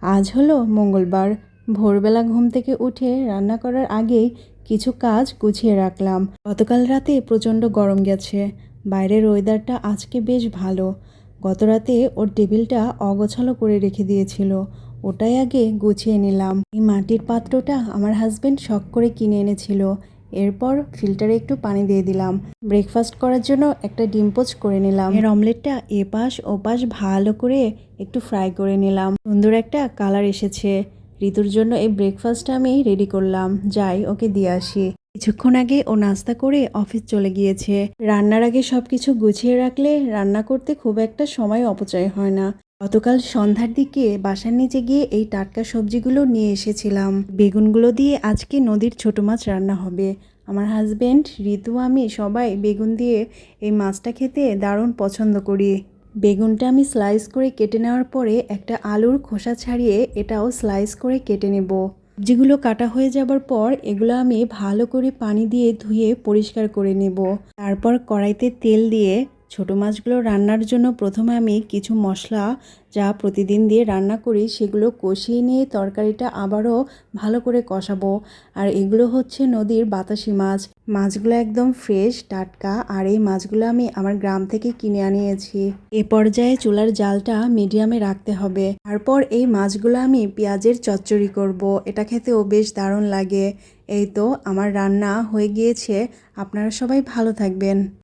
আজ হলো মঙ্গলবার। ভোরবেলা ঘুম থেকে উঠে রান্না করার আগেই কিছু কাজ গুছিয়ে রাখলাম। গতকাল রাতে প্রচণ্ড গরম গেছে। বাইরের ওয়েদারটা আজকে বেশ ভালো। গত রাতে ওর টেবিলটা অগোছালো করে রেখে দিয়েছিল, ওটাই আগে গুছিয়ে নিলাম। এই মাটির পাত্রটা আমার হাজবেন্ড শখ করে কিনে এনেছিল। এরপর ফিল্টারে একটু পানি দিয়ে দিলাম। ব্রেকফাস্ট করার জন্য একটা ডিম পোচ করে নিলাম। এর অমলেটটা এপাশ ওপাশ ভালো করে একটু ফ্রাই করে নিলাম। সুন্দর একটা কালার এসেছে। ঋতুর জন্য এই ব্রেকফাস্টটা আমি রেডি করলাম। যাই ওকে দিয়ে আসি। কিছুক্ষণ আগে ও নাস্তা করে অফিস চলে গিয়েছে। রান্নার আগে সব কিছু গুছিয়ে রাখলে রান্না করতে খুব একটা সময় অপচয় হয় না। গতকাল সন্ধ্যার দিকে বাসার নিচে গিয়ে এই টাটকা সবজিগুলো নিয়ে এসেছিলাম। বেগুনগুলো দিয়ে আজকে নদীর ছোট মাছ রান্না হবে। আমার হাজবেন্ড, ঋতু, আমি সবাই বেগুন দিয়ে এই মাছটা খেতে দারুণ পছন্দ করি। বেগুনটা আমি স্লাইস করে কেটে নেওয়ার পরে একটা আলুর খোসা ছাড়িয়ে এটাও স্লাইস করে কেটে নেব। সবজিগুলো কাটা হয়ে যাবার পর এগুলো আমি ভালো করে পানি দিয়ে ধুয়ে পরিষ্কার করে নেব। তারপর কড়াইতে তেল দিয়ে ছোট মাছগুলো রান্নার জন্য প্রথমে আমি কিছু মশলা যা প্রতিদিন দিয়ে রান্না করি সেগুলো কষিয়ে নিয়ে তরকারিটা আবারও ভালো করে কষাবো। আর এগুলো হচ্ছে নদীর বাতাসি মাছ। মাছগুলো একদম ফ্রেশ টাটকা, আর এই মাছগুলো আমি আমার গ্রাম থেকে কিনে আনিয়েছি। এ পর্যায়ে চুলার জালটা মিডিয়ামে রাখতে হবে। তারপর এই মাছগুলো আমি পেঁয়াজের চচ্চড়ি করব। এটা খেতেও বেশ দারুণ লাগে। এই তো আমার রান্না হয়ে গিয়েছে। আপনারা সবাই ভালো থাকবেন।